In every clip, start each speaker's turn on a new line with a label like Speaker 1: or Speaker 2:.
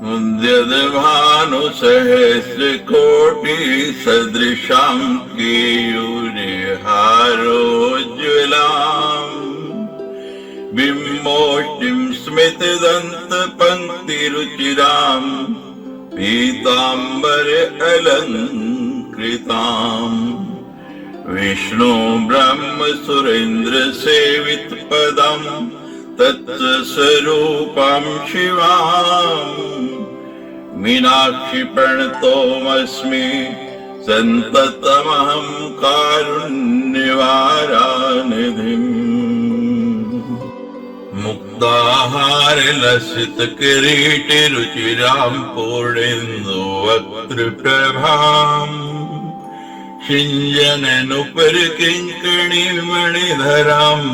Speaker 1: मुद्यद्भानुसहस्रकोटि सदृशां केयूरहारोज्ज्वलाम् बिम्बोष्टिं स्मितदन्तपङ्क्तिरुचिराम् पीताम्बर अलङ्कृताम् विष्णु ब्रह्म सुरेन्द्र सेवित पदम् तत्स्वरूपां शिवाम् मीनाक्षि प्रणतोऽस्मि सन्ततमहं कारुण्यवारानिधिम् मुक्ताहार लसित किरीटि रुचिरां पूर्णेन्दुवक्त्रप्रभाम् शिञ्जननुपर किङ्कणी मणिधराम्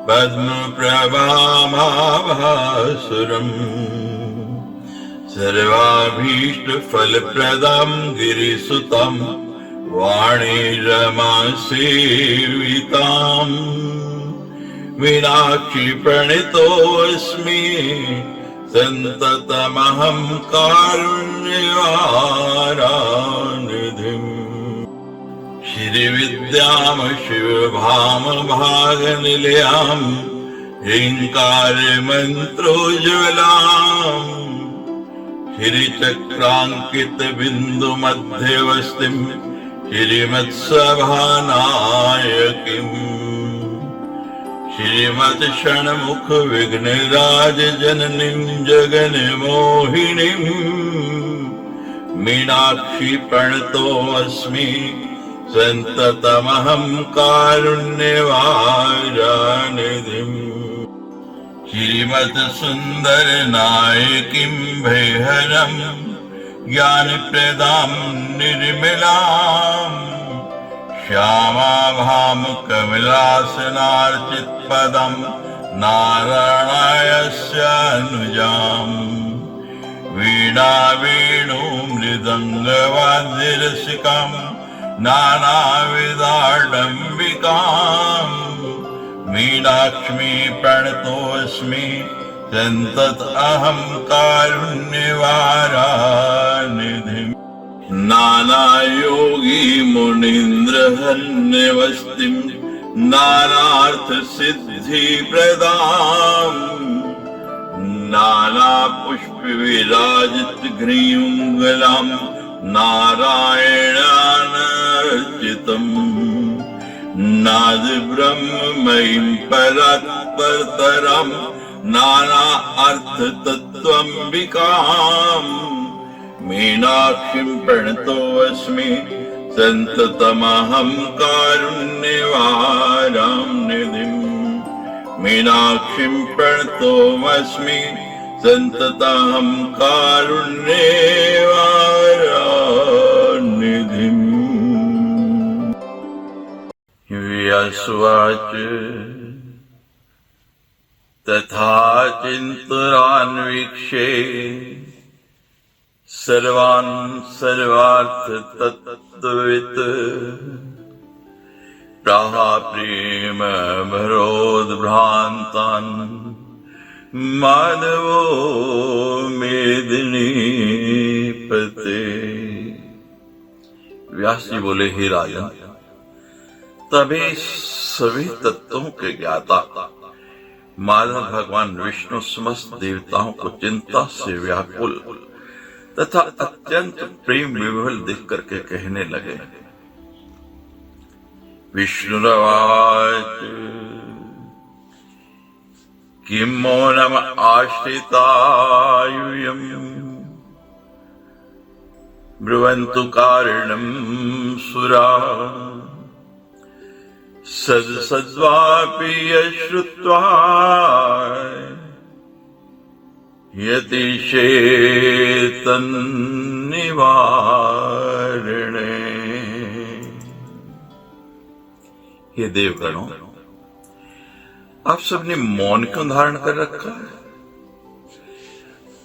Speaker 1: पद्मप्रभामाभासुरम् सर्वाभीष्टफलप्रदां गिरिसुतां वाणी रमासेविताम् मीनाक्षि प्रणतोऽस्मि सन्ततमहं कारुण्यवारानिधिम् श्रीविद्यां शिवभाम भागनिलयाम् ह्रीङ्कारमन्त्रोज्ज्वलाम् श्रीचक्राङ्कित बिन्दु मध्यवस्थिम् श्रीमत्सभानायकीम् श्रीमत्षण्मुख विघ्नराज जननीं जगन्मोहिनीम् मीनाक्षि प्रणतोऽस्मि सन्ततमहं कारुण्यवारानिधिम् श्रीमत्सुन्दर नायकीं भयहरं ज्ञानप्रदां निर्मलाम् श्यामाभां कमलासनार्चितपदं नारायणस्यानुजाम् वीणा वेणु मृदङ्गवाद्यरसिकाम् नानाविधाडम्बिकाम् मीनाक्ष्मी प्रणतोऽस्मि सन्ततमहं कारुण्यवारानिधिम् नानायोगी मुनीन्द्रहन्यवस्तिम् नानार्थसिद्धिप्रदाम् नानापुष्पविराजितग्रीवङ्गलाम् नारायणानर्चितम् नादब्रह्ममयीं परात्परतरम् नाना अर्थतत्त्वम्बिकाम् मीनाक्षिं प्रणतोऽस्मि सन्ततमहं कारुण्यवारानिधिम् मीनाक्षिं प्रणतोऽस्मि सन्ततमहं कारुण्यवारानिधिम् व्यासुवाच तथा चिन्तयान्वीक्षे सर्वान् सर्वार्थतत्त्ववित् प्राह प्रेम भरोद्भ्रान्तान् माधवो मेदिनीपते। व्यास जी बोले, हे राजन, तभी सभी तत्वों के ज्ञाता माधव भगवान विष्णु समस्त देवताओं को चिंता से व्याकुल तथा अत्यंत प्रेम विह्वल देख करके कहने लगे। विष्णुरवाच किं मौनम आश्रितायूयम् ब्रुवन्तु कारणं सुरा सद्वापि यश्रुत्वा यतिशेतन्निवारणे। हे देवगणों, आप सबने मौन क्यों धारण कर रखा है?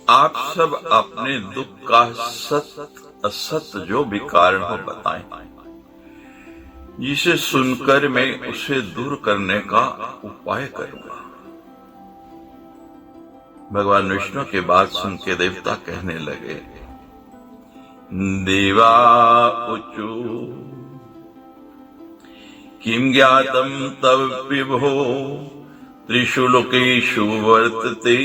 Speaker 1: आप सब अपने दुख का सत्य असत्य जो भी कारण हो बताएं, जिसे सुनकर मैं उसे दूर करने का उपाय करूंगा। भगवान विष्णु की बात सुन के देवता कहने लगे, देवा ऊचु किम ज्ञातम तव विभो त्रिषु लोकेषु वर्तते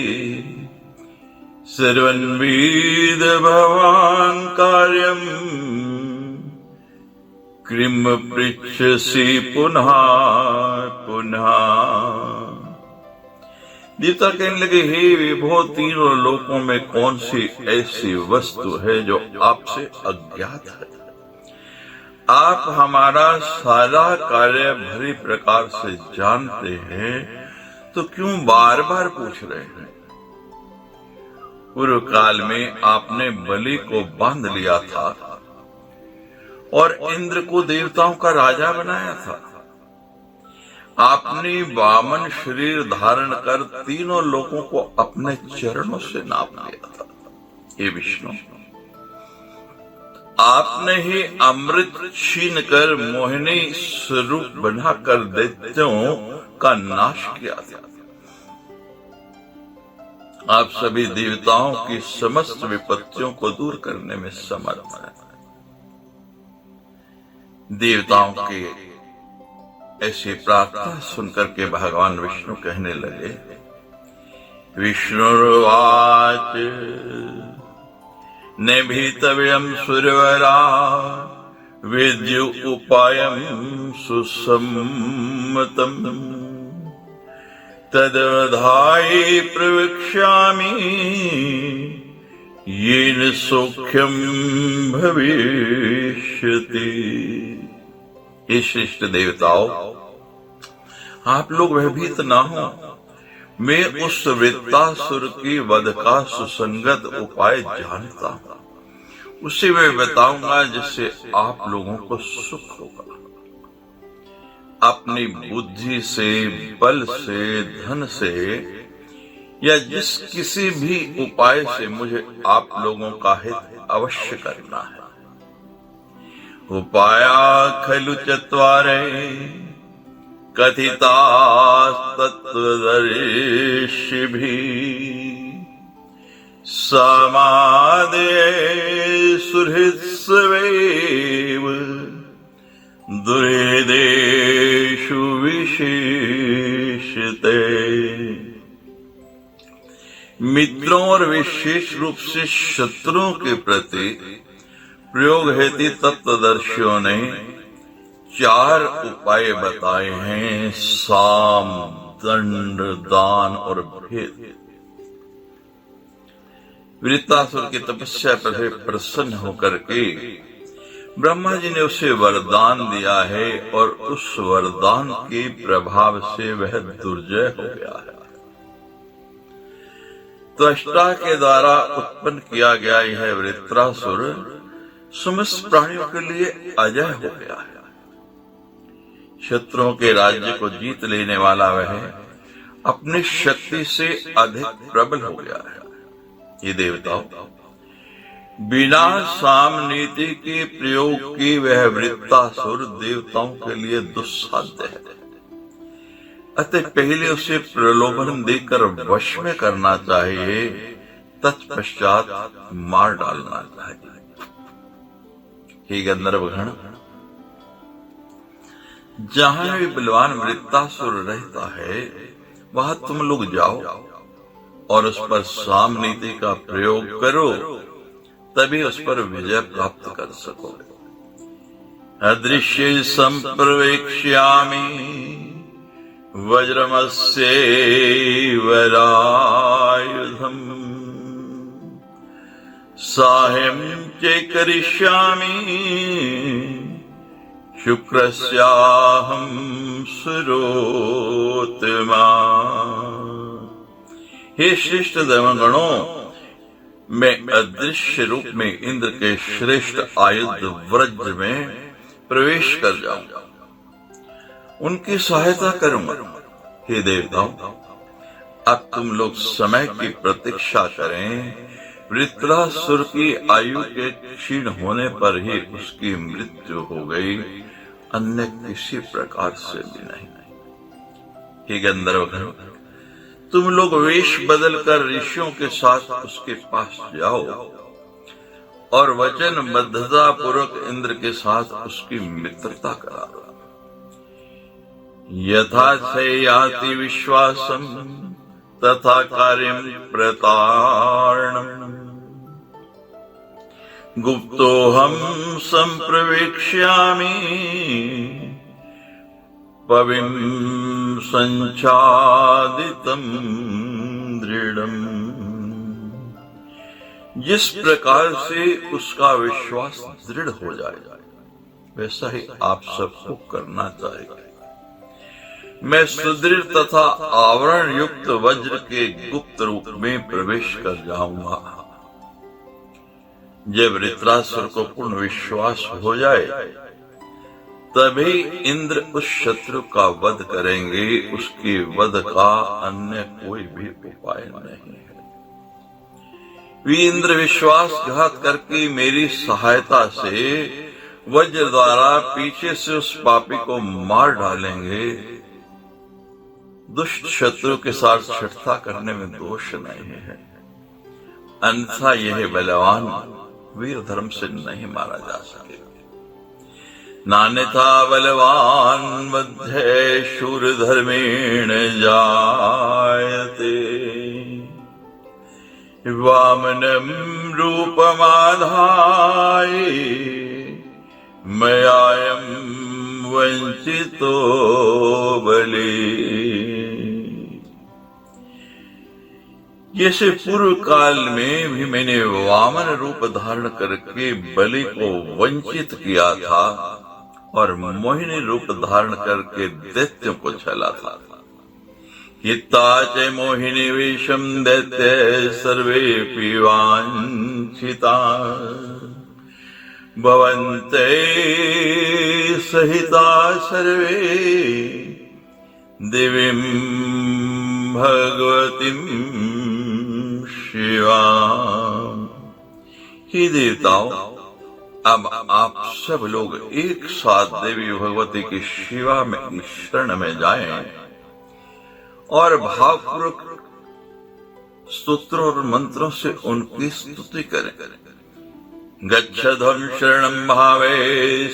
Speaker 1: सर्वन्वेद भवान् कार्यम् किम पृच्छसि पुनः पुनः। देवता कहने लगे, हे विभो, तीनों लोकों में कौन सी ऐसी वस्तु है जो आपसे अज्ञात है? आप हमारा सारा कार्य भली प्रकार से जानते हैं, तो क्यों बार बार पूछ रहे हैं? पूर्व काल में आपने बलि को बांध लिया था और इंद्र को देवताओं का राजा बनाया था। आपने वामन शरीर धारण कर तीनों लोगों को अपने चरणों से नाप लिया था। हे विष्णु, आपने ही अमृत छीन कर मोहिनी स्वरूप बनाकर दैत्यों का नाश किया था। आप सभी देवताओं की समस्त विपत्तियों को दूर करने में समर्थ हैं। देवताओं के ऐसी प्रार्थना सुनकर के भगवान विष्णु कहने लगे, विष्णुर्वाच नेभितव्यं सुरवरा वेद्यो उपायं सुसम्मतम् तदवधाय प्रवक्ष्यामि येन सौख्यं भविष्यति। हे श्रेष्ठ देवताओं, आप लोग भयभीत ना हो। मैं उस वृत्तासुर की वध का सुसंगत उपाय जानता हूं, उसे मैं बताऊंगा जिससे आप लोगों को सुख होगा। अपनी बुद्धि से, बल से, धन से या जिस किसी भी उपाय से मुझे आप लोगों का हित अवश्य करना है। उपाया खलु चत्वारे कथितास्तत्त्वदर्शिभिः समादये सुहृत्स्वेव दुर्हृदेषु विशेषते। मित्रों और विशेष रूप से शत्रुओं के प्रति प्रयोग हेतु तत्वदर्शियों ने 4 उपाय बताए हैं, साम, दंड, दान और भेद। वृत्तासुर की तपस्या पर प्रसन्न होकर के ब्रह्मा जी ने उसे वरदान दिया है और उस वरदान के प्रभाव से वह दुर्जय हो गया है। त्वष्टा के द्वारा उत्पन्न किया गया यह वृत्रासुर समस्त प्राणियों के लिए अजय हो गया है। शत्रुओं के राज्य को जीत लेने वाला वह अपनी शक्ति से अधिक प्रबल हो गया है। ये देवताओं, बिना साम नीति के प्रयोग की वह वृत्तासुर देवताओं के लिए दुस्साध्य है। अतः पहले उसे प्रलोभन देकर वश में करना चाहिए, तत्पश्चात मार डालना चाहिए। हे गंधर्वगण, जहां भी बलवान वृत्तासुर रहता है वहां तुम लोग जाओ और उस पर साम नीति का प्रयोग करो, तभी उस पर विजय प्राप्त कर सकोगे। अदृश्य संप्रवेक्ष्यामि वज्रमस्य वरायुधम् साह्यं च करिष्यामि शुक्रस्याहं सुरोत्तमा। हे श्रेष्ठ देवगणों, मैं अदृश्य रूप में इंद्र के श्रेष्ठ आयुध वज्र में प्रवेश कर जाऊंगा, उनकी सहायता करूंगा। हे देवताओं, अब तुम लोग समय की प्रतीक्षा करें। वृत्रासुर की आयु के क्षीण होने पर ही उसकी मृत्यु हो गई, अन्य किसी प्रकार से भी नहीं। हे गंधर्वगण, तुम लोग वेश बदलकर ऋषियों के साथ उसके पास जाओ और वचनबद्धता पूर्वक इंद्र के साथ उसकी मित्रता करा। यथा से याति विश्वासम तथा कार्यम प्रतारणम गुप्तोहम संप्रवेक्ष्यामि पविम संचादितम दृढ़म। जिस प्रकार से उसका विश्वास दृढ़ हो जाए वैसा ही आप सबको करना चाहिए। मैं सुदृढ़ तथा आवरण युक्त वज्र के गुप्त रूप में प्रवेश कर जाऊंगा। जब वृत्रासुर को पूर्ण विश्वास हो जाए तभी इंद्र उस शत्रु का वध करेंगे। उसके वध का अन्य कोई भी उपाय नहीं है। वे इंद्र विश्वासघात करके मेरी सहायता से वज्र द्वारा पीछे से उस पापी को मार डालेंगे। दुष्ट शत्रु के साथ छठता करने में दोष नहीं है, अन्यथा यह बलवान वीर धर्म से नहीं मारा जा सकेगा। नान्यथा बलवान मध्य शूर धर्मेण जायते वामनम रूपमाधाय मयायम वंचितो बलि। जैसे पूर्व काल में भी मैंने वामन रूप धारण करके बलि को वंचित किया था और मोहिनी रूप धारण करके दैत्यों को छला था। हिता च मोहिनी वेशम दैत्य सर्वे वांछिता भवन्ते सहिता सर्वे दिवीं भगवतीं शिवा। हे देवताओं, अब आप सब लोग एक साथ देवी भगवती की शिवा में शरण में जाएं और भावपूर्वक स्तोत्रों और मंत्रों से उनकी स्तुति करें। गच्छध्वं शरणं भावे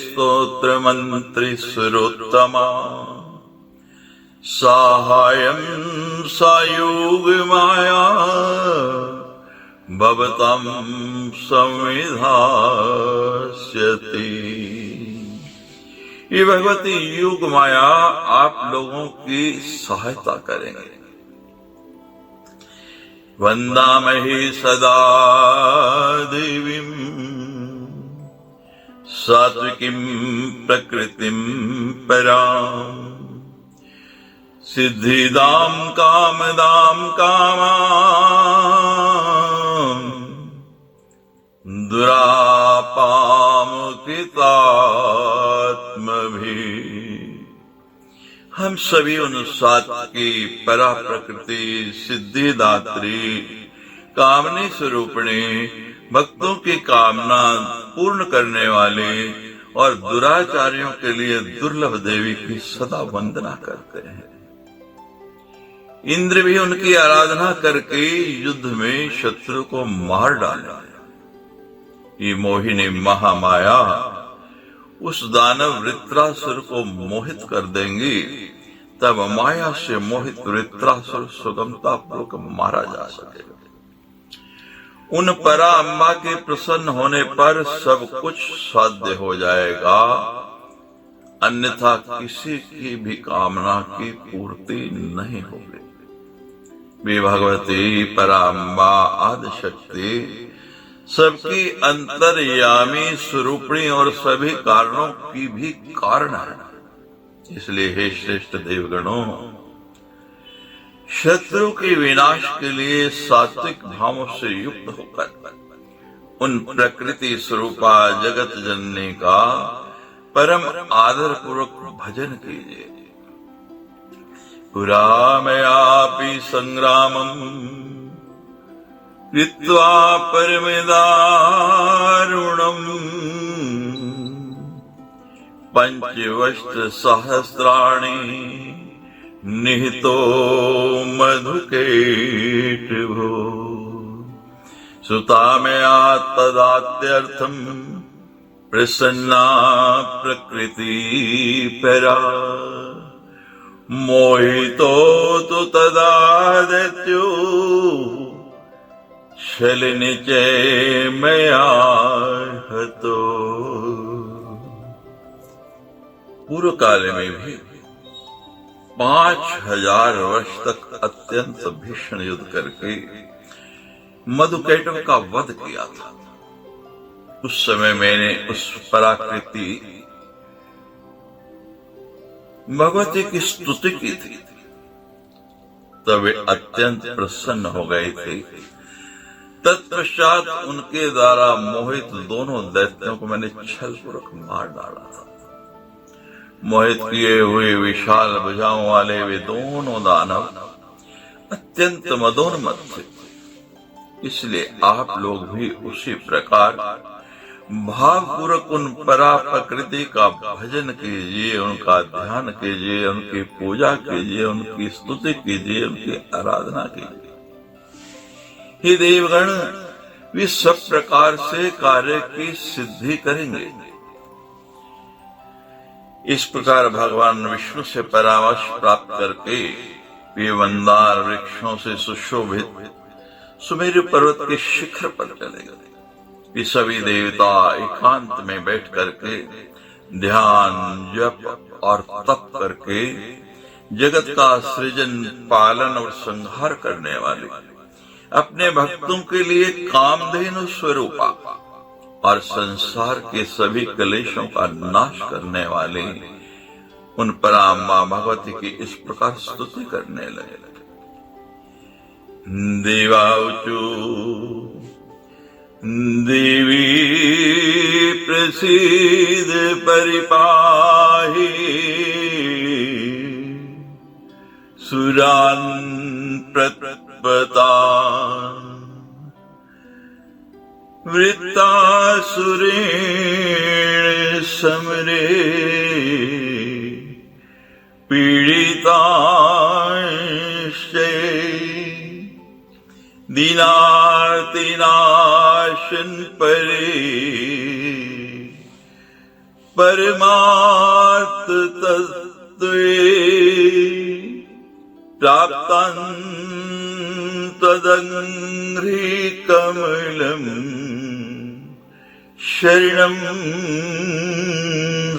Speaker 1: स्तोत्र मंत्री सुरोत्तमा साहाय्यं सायुग माया भवतं संविधास्यति। ये भगवती युग माया आप लोगों की सहायता करेंगे। वंदामहि सदा देवीं सात्विकीं प्रकृतिं परां सिद्धिदां कामदां कामां दुरापामुकितात्मभिः। हम सभी उन सात्विकी परा प्रकृति सिद्धिदात्री कामनी स्वरूपिणी भक्तों की कामना पूर्ण करने वाले और दुराचारियों के लिए दुर्लभ देवी की सदा वंदना करते हैं। इंद्र भी उनकी आराधना करके युद्ध में शत्रु को मार डाला। ये मोहिनी महामाया उस दानव वृत्रासुर को मोहित कर देंगी। तब माया से मोहित वृत्रासुर सुगमता पूर्वक मारा जा सकेगा। उन परा अम्बा के प्रसन्न होने पर सब कुछ साध्य हो जाएगा, अन्यथा किसी की भी कामना की पूर्ति नहीं होगी। वे भगवती पराम्बा आदि शक्ति सबकी अंतर्यामी स्वरूपिणी और सभी कारणों की भी कारण है। इसलिए हे श्रेष्ठ देवगणों, शत्रु के विनाश के लिए सात्विक भावों से युक्त होकर उन प्रकृति स्वरूपा जगत जननी का परम आदर पूर्वक भजन कीजिए। पुरा मयापि संग्रामं कृत्वा परमदारुणं पंचवष्ट्र सहस्राणि निहितो मधुकैटभो सुता मया तदात्यर्थम प्रसन्ना प्रकृति परा मोहितो तु तदा दैत्यो शलिनिचय मया हतो। पूर्व काल में भी 5000 वर्ष तक अत्यंत भीषण युद्ध करके मधुकैटभ का वध किया था। उस समय मैंने उस पराकृति भगवती की स्तुति की थी, तब वे अत्यंत प्रसन्न हो गए थे। तत्पश्चात उनके द्वारा मोहित दोनों दैत्यों को मैंने छलपूर्वक मार डाला था। मोहित किए हुए विशाल भुजाओं वाले वे दोनों दानव अत्यंत मदोन्मत्त थे। इसलिए आप लोग भी उसी प्रकार भावपूर्वक उन परा प्रकृति का भजन कीजिए, उनका ध्यान कीजिए, उनकी पूजा कीजिए, उनकी स्तुति कीजिए, उनकी आराधना कीजिए। हे देवगण, वे सब प्रकार से कार्य की सिद्धि करेंगे। इस प्रकार भगवान विष्णु से परामर्श प्राप्त करके वे मंदार वृक्षों से सुशोभित सुमेरु पर्वत के शिखर पर चले गए। ये सभी देवता एकांत में बैठ करके ध्यान, जप और तप करके जगत का सृजन, पालन और संहार करने वाले, अपने भक्तों के लिए कामधेनु स्वरूपा और संसार के सभी क्लेशों का नाश करने वाले उन पराम्बा भगवती की इस प्रकार स्तुति करने लगे। देवाऊचु देवी प्रसीद परिपाहि सुरान प्रतपतान् वृत्तासुरेण समरे पीडितांश्च दीनार्तिनाशन परे परमार्थ तत्त्वे प्राप्तं तदंघ्रि कमलम् शरणं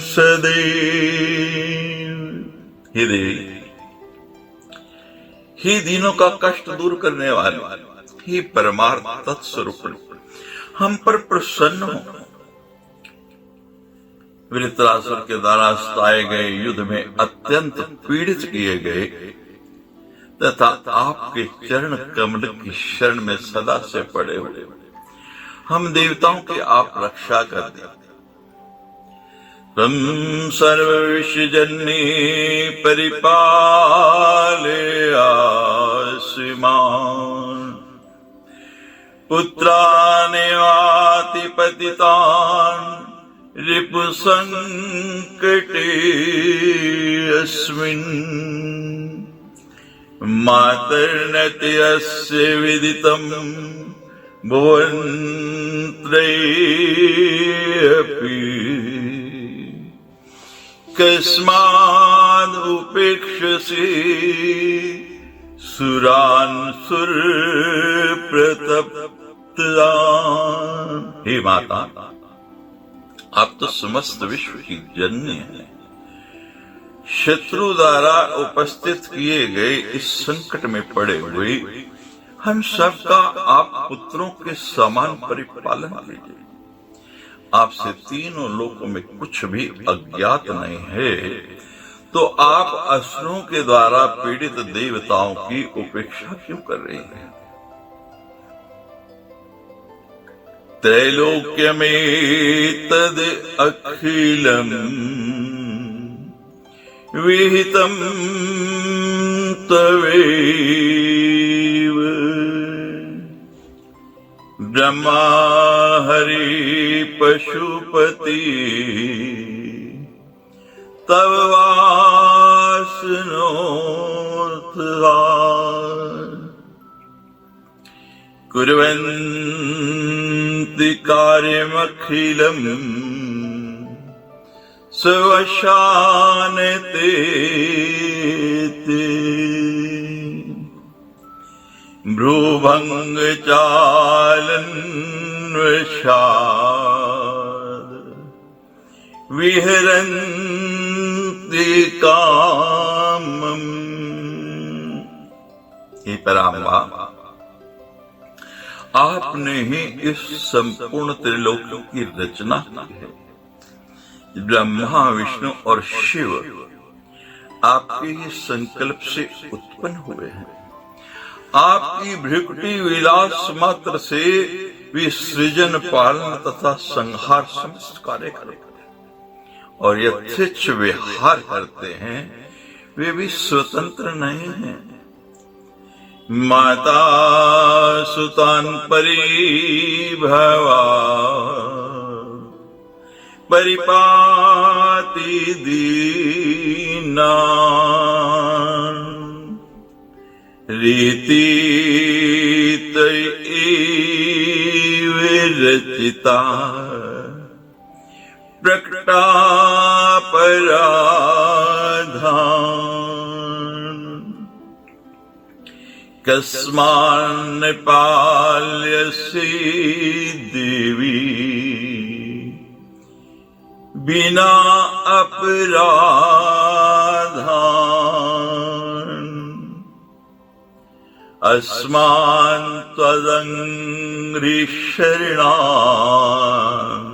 Speaker 1: सदैव। हे देवी, हे दीनों का कष्ट दूर करने वाले, हे परमार्थ तत्स्वरूप, हम पर प्रसन्न हो। वृत्रासुर के द्वारा स्थाये गए युद्ध में अत्यंत पीड़ित किए गए तथा आपके चरण कमल की शरण में सदा से पड़े हुए हम देवताओं की आप रक्षा कर दें। तम सर्व विश्वजन्नी परिपालयास्मान पुत्रानेवाति पतितान् रिपुसंकटे अस्मिन् मातर्नति अस्य विदितं भुवनत्रयेऽपि कस्माद् उपेक्षसे सुरान् सुरप्रतप्तान्। हे माता, आप तो समस्त विश्व की जननी हैं। शत्रु द्वारा उपस्थित किए गए इस संकट में पड़े हुए हम सबका आप पुत्रों के समान परिपालन कीजिए। आपसे तीनों लोकों में कुछ भी अज्ञात नहीं है, तो आप असुरों के द्वारा पीड़ित देवताओं की उपेक्षा क्यों कर रहे हैं? त्रैलोक्यमेतद् अखिलम् विहितं तवैव ब्रह्मा हरि पशुपति तव वास कुर्वन्ति कार्यमखिलम् स्वशानते भ्रूभङ्गचालन्वशाद् विहरन्ति कामम्। हे पराम्बा, आपने ही इस संपूर्ण त्रिलोक की रचना की है। ब्रह्मा, विष्णु और शिव आपके ही संकल्प से उत्पन्न हुए हैं। आपकी भृकुटी विलास मात्र से वे सृजन, पालन तथा संहार समस्त कार्य करते हैं और यथेच्छ विहार करते हैं। वे भी स्वतंत्र नहीं हैं। माता सुतान परिभवा परिपाति दीनान् रीति तयैव रचिता प्रकटा पराधान् कस्मान् पाल्यसि देवी बिना अपराधान् अस्मान् त्वदङ्घ्रिशरणान्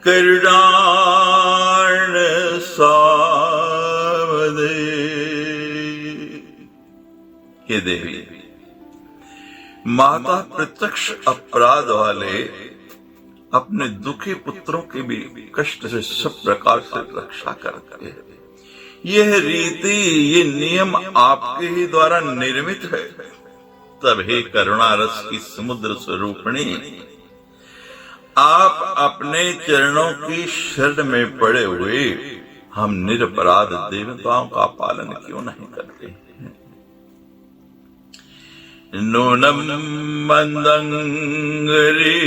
Speaker 1: करुणार्ण सावधे। हे देवी, माता प्रत्यक्ष अपराध वाले अपने दुखी पुत्रों के भी कष्ट से सब प्रकार से रक्षा करते हैं। यह रीति, ये नियम आपके ही द्वारा निर्मित है। तब हे करुणा रस की समुद्र स्वरूपिणी, आप अपने चरणों की शरण में पड़े हुए हम निरपराध देवताओं का पालन क्यों नहीं करते? नूनम मंदंगरी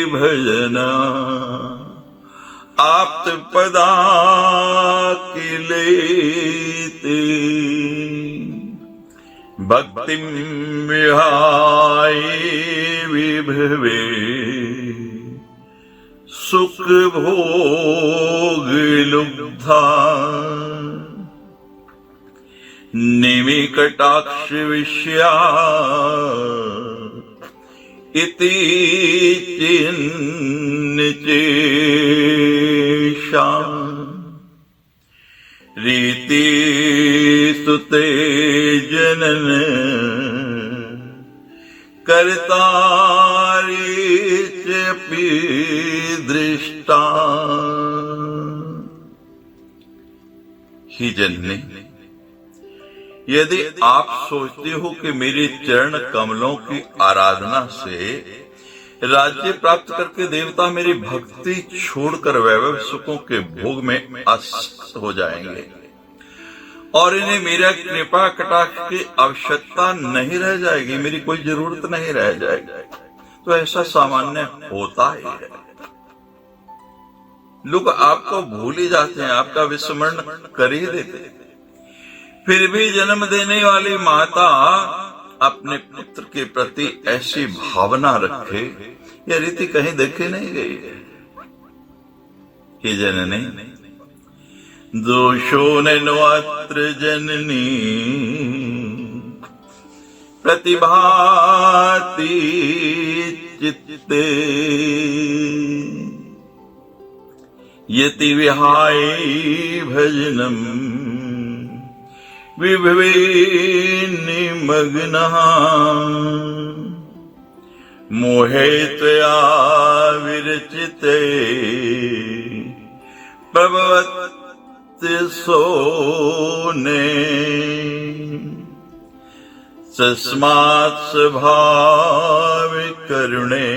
Speaker 1: भजना आप्त पदा किलेते भक्तिम विहाय विभवे सुख भोग लुब्धा निमिकटाक्ष विषया इति चिन्निचेषा रीति सुते जनन कर्तारि चपि दृष्टा। ही जननी, यदि आप सोचते हो कि मेरे चरण कमलों की आराधना से राज्य प्राप्त करके देवता मेरी भक्ति छोड़कर वैभव सुखों के भोग में आसक्त हो जाएंगे और इन्हें मेरा कृपा कटाक्ष की आवश्यकता नहीं रह जाएगी, मेरी कोई जरूरत नहीं रह जाएगी, तो ऐसा सामान्य होता ही है। लोग आपको भूल ही जाते हैं, आपका विस्मरण कर ही देते हैं। फिर भी जन्म देने वाली माता अपने पुत्र के प्रति ऐसी भावना रखे, यह रीति कहीं देखी नहीं गई है। हे जननी, दोषो नैनोऽत्र जननी प्रतिभाति चित्ते यति विहाय भजनम् विभवे निमग्नः मोहे त्वया विरचिते प्रभवति सोने तस्मात् स्वभाव करुणे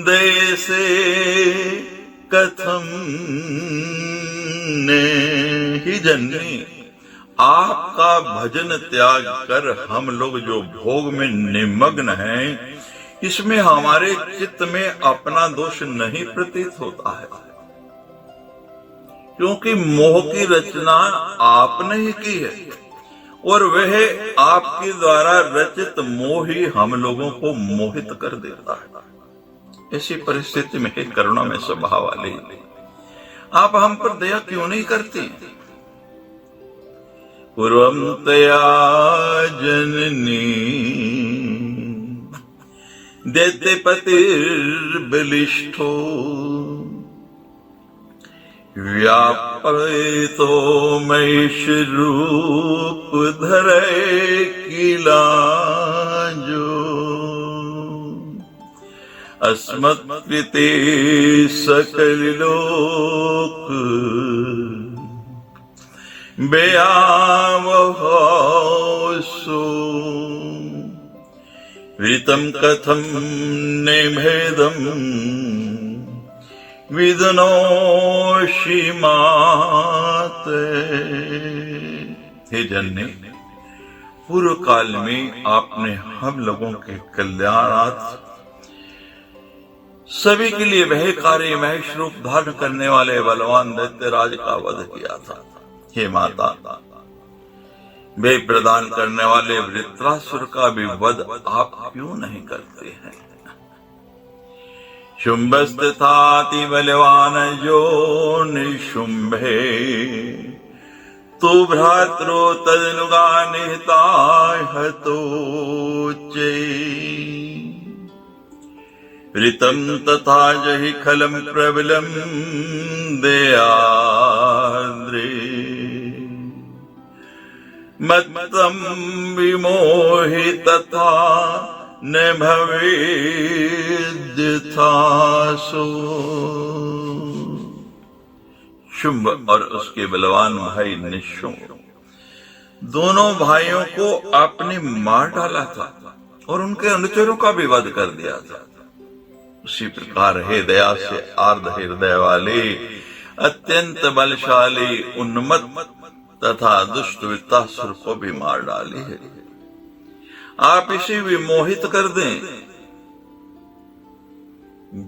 Speaker 1: देशे कथं ने। जन्नी, आपका भजन त्याग कर हम लोग जो भोग में निमग्न हैं, इसमें हमारे चित्त में अपना दोष नहीं प्रतीत होता है, क्योंकि मोह की रचना आपने ही की है और वह आपके द्वारा रचित मोह ही हम लोगों को मोहित कर देता है। ऐसी परिस्थिति में हे करुणा में स्वभाव वाले, आप हम पर दया क्यों नहीं करती? पूर्वम तया जननी देते पतिर्बलिष्ठो व्यापयितो महेश रूप धरे किलाजो अस्मत्कृते सकल लोक बेयावहसो वितम कथम निभेदम विदनोषि माते। हे जननी, पूर्व काल में आपने हम लोगों के कल्याणार्थ सभी के लिए वहकारी महेश रूप धारण करने वाले बलवान दैत्यराज का वध किया था। हे माता, वे प्रदान करने वाले वृत्रासुर का भी वध आप क्यों नहीं करते हैं? शुंभस्तथाति बलवान जो निशुंभे तु भ्रातरो तदनुगा निहताय हतोचे ऋतम तथा जहि खलम प्रबलम दयाद्रे मत्तम विमोहि तथा न भवेद्यथासो। शुंभ और उसके बलवान भाई निशुंभ दोनों भाइयों को आपने मार डाला था और उनके अनुचरों का भी वध कर दिया था। उसी प्रकार हे दया से आर्द्र हृदय वाले, अत्यंत बलशाली, उन्मत्त तथा दुष्ट वृत्तासुर को भी मार डाली है। आप इसे विमोहित कर दें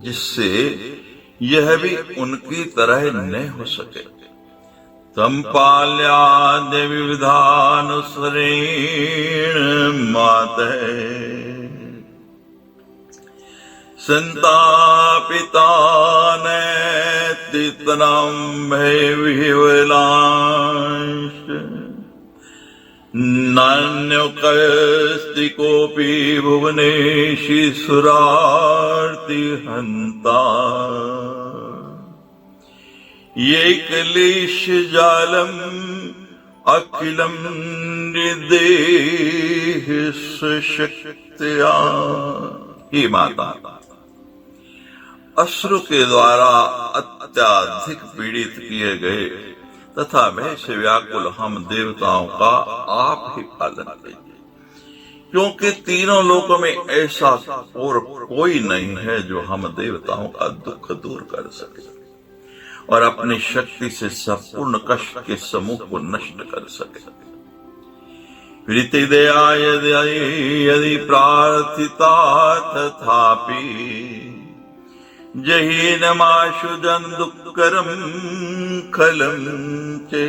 Speaker 1: जिससे यह भी उनकी तरह न हो सके। तम पाल्या देवी विधानुसरेण माते संतापिता नैतितनां भयविह्वलांश नान्यो कस्ति कोऽपि भुवनेशि सुरार्ति हन्ता ये क्लेश जालम् अखिलम् निर्देह स्वशक्त्या। हे माता, अश्रु के द्वारा अत्याधिक पीड़ित किए गए तथा भय से व्याकुल हम देवताओं का आप ही पालन कीजिए, क्योंकि तीनों लोकों में ऐसा और कोई नहीं है जो हम देवताओं का दुख दूर कर सके और अपनी शक्ति से संपूर्ण कष्ट के समूह को नष्ट कर सके। प्रीति दया यदि प्रार्थिता तथापि जहि नमाशु जन दुःखरं खलं चे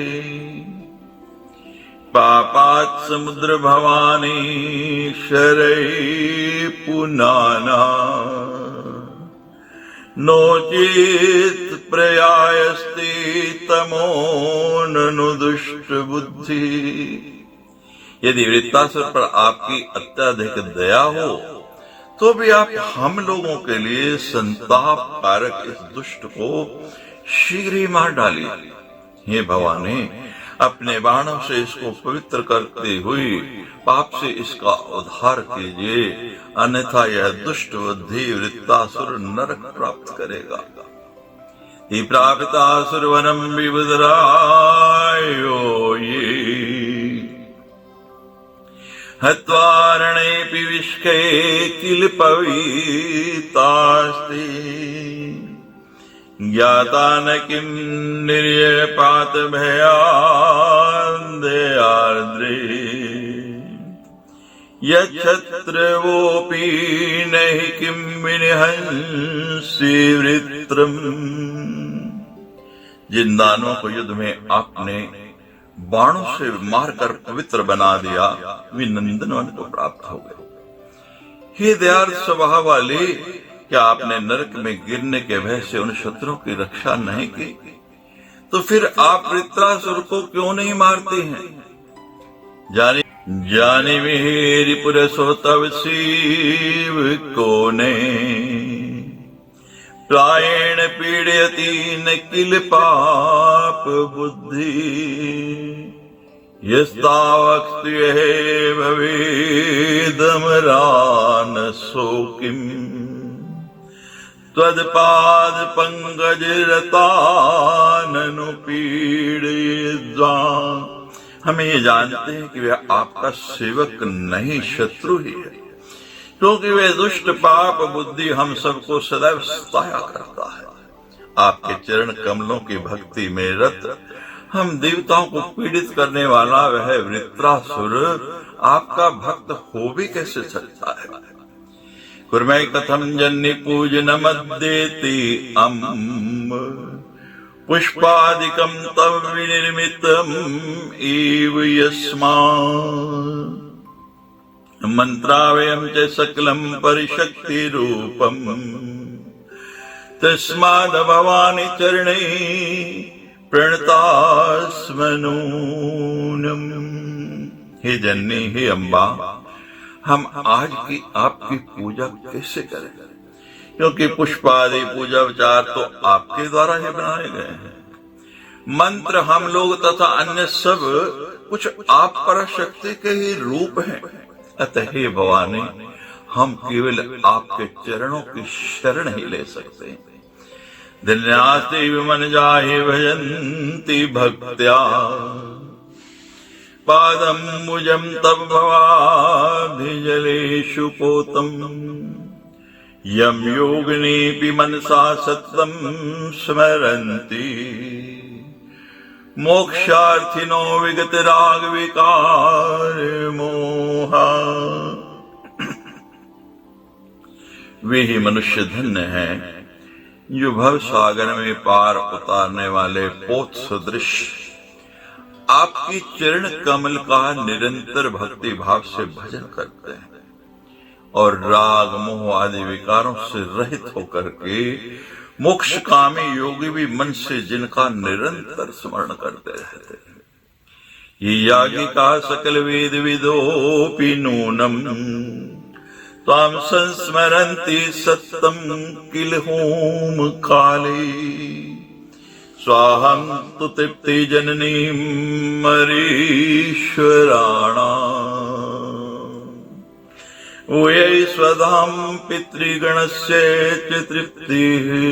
Speaker 1: पापात् समुद्र भवानी शरै पुनाना नो चेत् प्रयायस्ते तमो ननु दुष्ट बुद्धि। यदि वृत्तासुर पर आपकी अत्यधिक दया हो तो भी आप हम लोगों के लिए संताप कारक इस दुष्ट को शीघ्र ही मार डालिए। हे भवानी, अपने बाणों से इसको पवित्र करते हुए पाप से इसका उद्धार कीजिए, अन्यथा यह दुष्ट बुद्धि वृत्तासुर नरक प्राप्त करेगा। ही प्रापितासुर वनम विबुधरायो ये हत्वारणेऽपि विष्के किल पवितास्ते ज्ञाता न किम निर्यपात भयार्द्रे यच्छत्रवोऽपि नहि किम विनिहंसि वृत्रम्। जिन दानवों को युद्ध में आपने बाणों से मारकर पवित्र बना दिया, वे नंदनवन को प्राप्त हो गए। हे दयाल स्वभाव वाले, क्या आपने नरक में गिरने के भय से उन शत्रुओं की रक्षा नहीं की? तो फिर आप वृत्रासुर को क्यों नहीं मारते हैं? जानी मेरी पुरसो तव शिव को ने प्रायण पीड़यति न किल पाप बुद्धि यस्तावक्ष्ये भवेदमरान शोकिम त्वदपाद पंकज रताननु पीड़यद्वा। हमें ये जानते हैं कि वह आपका सेवक नहीं, शत्रु ही है, क्योंकि वह दुष्ट पाप बुद्धि हम सबको सदैव सताया करता है। आपके चरण कमलों की भक्ति में रत हम देवताओं को पीड़ित करने वाला वह वृत्रासुर आपका भक्त हो भी कैसे सकता है? कुर्मै कथम जन्य पूजन मद्देति अम्ब पुष्पादिकं तव विनिर्मितम् एव यस्मात् मंत्रावयं च सकलं परिशक्ति रूपम् तस्माद् भवानि चरणे प्रणतास्मनूनम्। हे जननी, हे अम्बा, हम आज की आपकी पूजा कैसे करें? क्योंकि पुष्पादि पूजा विचार तो आपके द्वारा ही बनाए गए हैं। मंत्र हम लोग तथा अन्य सब कुछ आप पराशक्ति के ही रूप हैं। अतः हे भवानी, हम केवल आपके चरणों की शरण ही ले सकते हैं। दिन्यास्ति विमन जाहि भजन्ति भक्त्या पादम्बुजं तव भवाभिजलेषु पोतम् यम योगिनीपि मनसा सत्तं स्मरन्ति मोक्षार्थिनो विगतराग विकार मोहा। वे ही मनुष्य धन्य हैं जो भव सागर में पार उतारने वाले पोत सदृश आपकी चरण कमल का निरंतर भक्ति भाव से भजन करते हैं और राग मोह आदि विकारों से रहित होकर के मोक्ष कामी योगी भी मन से जिनका निरंतर स्मरण करते रहते हैं। ये यागिका सकल वेद विदोपि नूनम त्वां संस्मरन्ति सत्तं किल होम काले स्वाहं तु तृप्ति जननीं मरीश्वराणाम् वै स्वधाम पितृगणस्य च तृप्तिहेतुम्।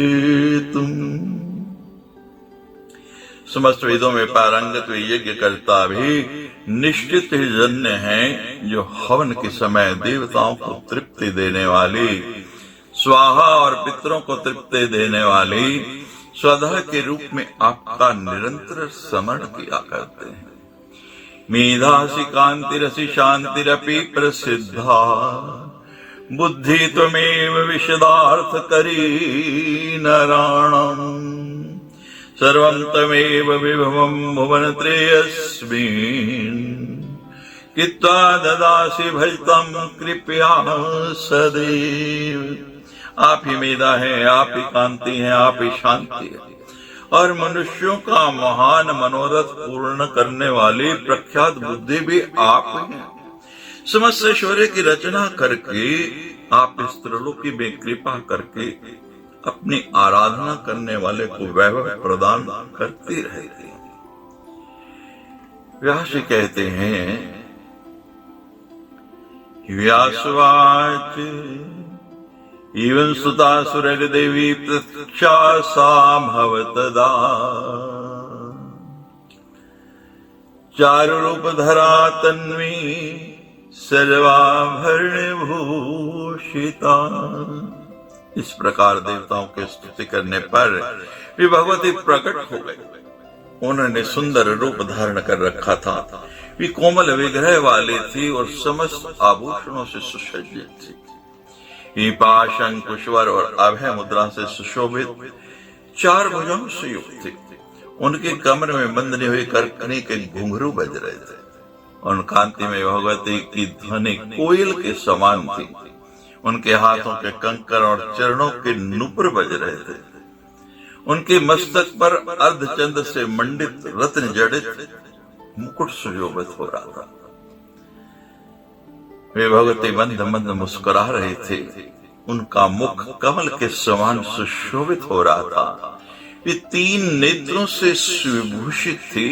Speaker 1: समस्त वेदों में पारंगत यज्ञ करता भी निश्चित ही जन्य है जो हवन के समय देवताओं को तृप्ति देने वाली, स्वाहा और पितरों को तृप्ति देने वाली स्वधा के रूप में आपका निरंतर स्मरण किया करते हैं। मेधासि कांतिरसि शांतिरपि प्रसिद्धा बुद्धि त्वमेव विशदार्थ करी नराणाम् सर्वं तमेव विभवं भुवनत्रयस्मिन् कित्वा ददासि भजतं कृपया सदैव। आप ही मेधा है, आप ही कांति है, आप ही शांति है और मनुष्यों का महान मनोरथ पूर्ण करने वाली प्रख्यात बुद्धि भी आप हैं। समस्त ऐश्वर्य की रचना करके आप इस त्रिलोकी में कृपा करके अपनी आराधना करने वाले को वैभव प्रदान करती रहती है। व्यास जी कहते हैं, व्यासवाच एवं सुता सुरग देवी प्रत्यक्षा सा भवतदा चारु रूप धरा तन्वी सर्वाभरण भूषिता इस प्रकार देवताओं की स्तुति करने पर वे भगवती प्रकट हो गए। उन्होंने सुंदर रूप धारण कर रखा था। वे कोमल विग्रह वाली थी और समस्त आभूषणों से सुसज्जित थी। वे पाश, अंकुशवर और अभय मुद्रा से सुशोभित 4 भुजाओं से युक्त थी। उनके कमर में बंधने हुए करकनी के घुंघरू बज रहे थे। उन कांति में भगवती की ध्वनि कोयल के समान थी। उनके हाथों के कंकड़ और चरणों के नुपुर बज रहे थे। उनके मस्तक पर अर्धचंद्र से मंडित रत्न जड़ित मुकुट सुशोभित हो रहा था। वे भगवती मंद मंद मुस्कुरा रहे थे। उनका मुख कमल के समान सुशोभित हो रहा था। वे 3 नेत्रों से सुविभूषित थी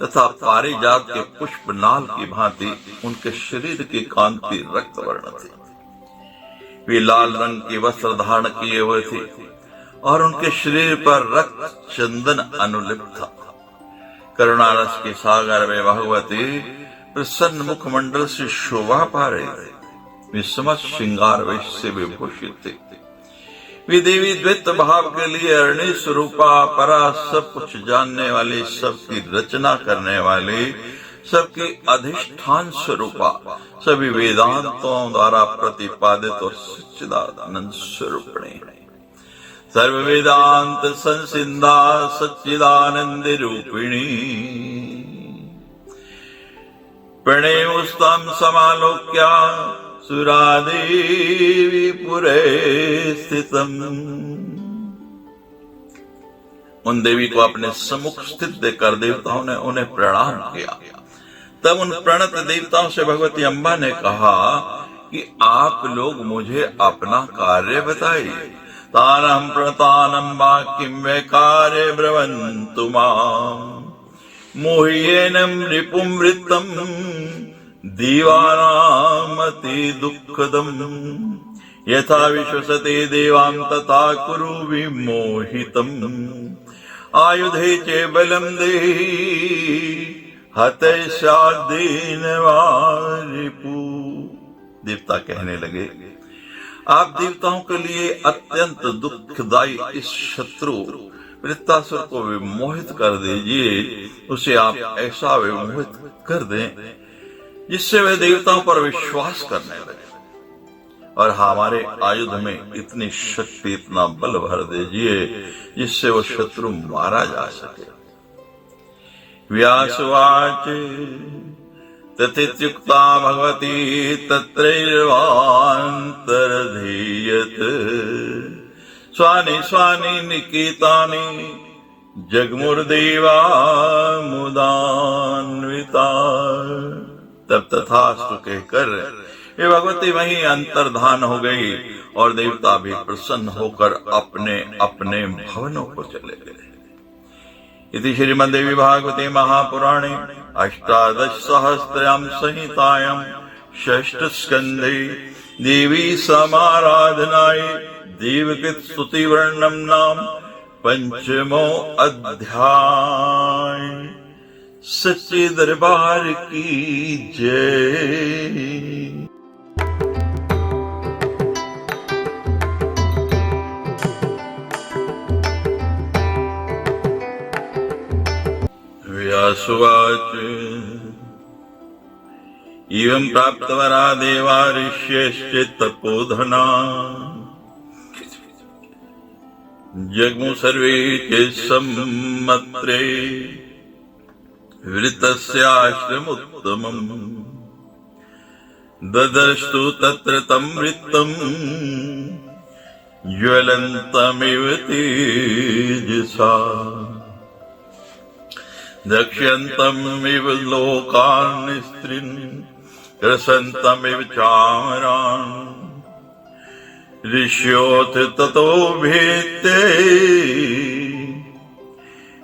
Speaker 1: तथा पारिजात के पुष्प नाल की भांति उनके शरीर की कांति रक्त वर्ण थी। वे लाल रंग के वस्त्र धारण किए हुए थे और उनके शरीर पर रक्त चंदन अनुलिप्त था। करुणारस के सागर में भगवती प्रसन्न मुखमंडल से शोभा पा रहे थे। वे समस्त श्रृंगार वेश से विभूषित थे। वे देवी द्वैत भाव के लिए अरणी स्वरूपा, परा, सब कुछ जानने वाली, सबकी रचना करने वाली, सबकी अधिष्ठान स्वरूपा, सभी वेदांतों द्वारा प्रतिपादित और सच्चिदानंद स्वरूपिणी है। सर्व वेदांत संसिंदा सच्चिदानंद रूपिणी प्रणेमुस्तां समालोक्या सुरादेवी पुरे स्थितम्। उन देवी को अपने सम्मुख स्थित देखकर देवताओं ने उन्हें प्रणाम किया। तब उन प्रणत देवताओं से भगवती अम्बा ने कहा कि आप लोग मुझे अपना कार्य बताइए। तानहं प्रणतानम्बा किं वे कार्य ब्रवन्तु माम् मोह्येनं रिपुं वृत्तम् दीवानामति दुःखदम् यथा विश्वसते देवां तथा कुरु विमोहितम् आयुधे च बलं देहि हते स्याद्दीनवारिपु। देवता कहने लगे, आप देवताओं के लिए अत्यंत दुखदायी इस शत्रु वृत्तासुर को विमोहित कर दीजिए। उसे आप ऐसा विमोहित कर दें जिससे वे देवताओं पर विश्वास करने लगे और हमारे आयुध में इतनी शक्ति, इतना बल भर दीजिए जिससे वो शत्रु मारा जा सके। व्यासवाच तथित्युक्ता भगवती तत्रैवान्तरधीयत स्वानि स्वानि निकेतानि जगमुर्देवा मुदान्विता। तब तथास्तु कहकर वे भगवती वहीं अंतर्धान हो गई और देवता भी प्रसन्न होकर अपने अपने भवनों को चले गए। इति श्रीमद्देवी भागवते महापुराणे अष्टादशसहस्रयां संहितायां षष्ठ स्कंधे देवी समाराधनाय देवकृत स्तुति वर्णनम नाम पंचमो अध्याय। सच्चे दरबार की जय। व्यासुवाच एवं प्राप्तवरा देवा ऋष्यश्च तपोधना जग्मु सर्वे च सम्मत्रे वृत्तस्याश्रमुत्तमम् ददर्शतु तत्र तं वृत्तम् ज्वलन्तमिव तेजसा दक्ष्यन्तमिव लोकान् स्त्रीन् रसन्तमिव चामरान् ऋष्योऽथ ततो भेत्ते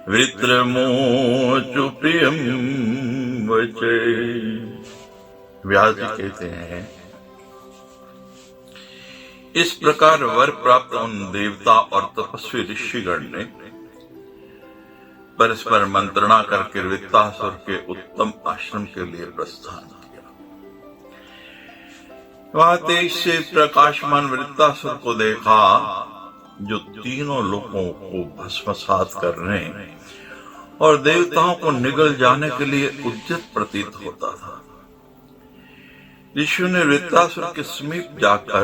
Speaker 1: वृत्रमोचु प्रियं वचे। व्यास जी कहते हैं, इस प्रकार वर प्राप्त उन देवता और तपस्वी ऋषिगण ने परस्पर मंत्रणा करके वृत्तासुर के उत्तम आश्रम के लिए प्रस्थान किया। वहां तेज से प्रकाशमान वृत्तासुर को देखा, जो तीनों लोगों को भस्मसात करने और देवताओं को निगल जाने के लिए उद्यत प्रतीत होता था। ऋषि ने वृत्तासुर के समीप जाकर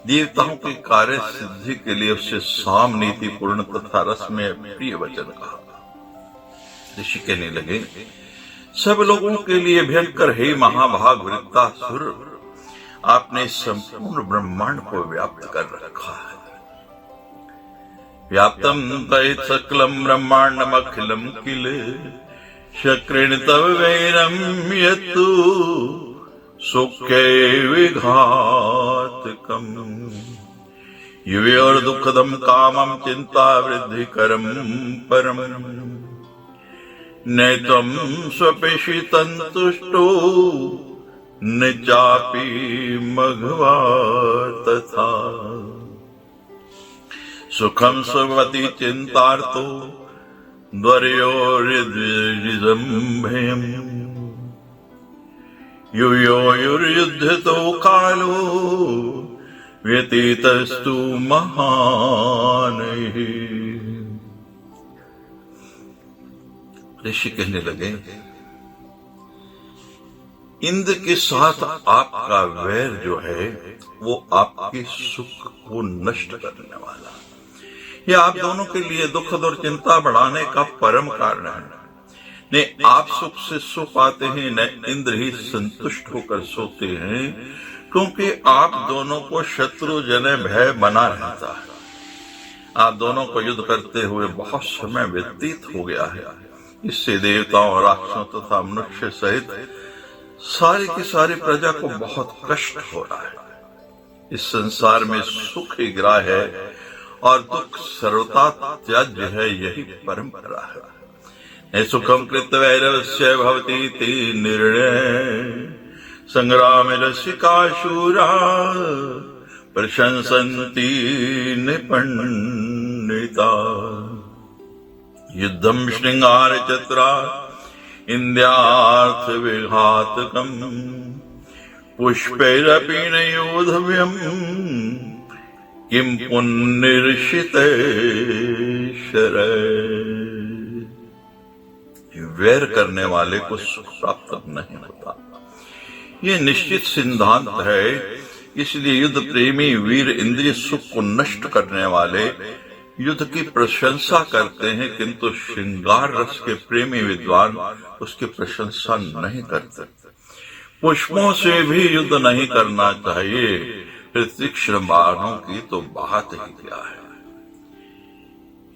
Speaker 1: देवताओं की कार्य सिद्धि के लिए उससे साम नीति पूर्ण तथा रस में प्रिय वचन कहा। ऋषि कहने लगे, सब लोगों के लिए भयंकर हे महाभाग वृत्तासुर, आपने संपूर्ण ब्रह्मांड को व्याप्त कर रखा है। व्याप्तम तय सकलम ब्रह्मांडम अखिलम किल शक्रेण तव वैरम यत्तु सुखे विघातकम युवे और दुखदम कामम चिंता वृद्धि करम परम न त्वं स्वपेशि तंतुष्टो न चापि मघवा तथा सुखम सुवती चिंतार्तो द्वर्योरिद्विजं भयम् युयुर्युध्यतो कालो व्यतीतस्तु महानैः। ऋषि कहने लगे, इंद्र के साथ आपका वैर जो है वो आपके सुख को नष्ट करने वाला, यह आप दोनों के लिए दुख और चिंता बढ़ाने का परम कारण है। न आप सुख से सो पाते हैं, न इंद्र ही संतुष्ट होकर सोते हैं, क्योंकि आप दोनों को शत्रु जन भय बना रहता है। आप दोनों को युद्ध करते हुए बहुत समय व्यतीत हो गया है। इससे देवताओं, राक्षसों तथा मनुष्य सहित सारी की सारी प्रजा को बहुत कष्ट हो रहा है। इस संसार में सुख ही गिरा है और दुख सर्वथा त्याज्य है, यही परंपरा है। न सुखम कृत वैरवस्य भवति ते निर्णय संग्राम रसिका शूरा प्रशंसन्ति निपण्डिता युद्धम श्रृंगार चतुरा इंद्यार्थ विघातकम पुष्पैरपि न योधव्यम किम पुण्यर्षिते शरय। वैर करने वाले को सुख प्राप्त नहीं होता, ये निश्चित सिद्धांत है। इसलिए युद्ध प्रेमी वीर इंद्रिय सुख को नष्ट करने वाले युद्ध की प्रशंसा करते हैं, किंतु श्रृंगार रस के प्रेमी विद्वान उसकी प्रशंसा नहीं करते। पुष्पों से भी युद्ध नहीं करना चाहिए, फिर तीक्ष्ण बाणों की तो बात ही क्या है।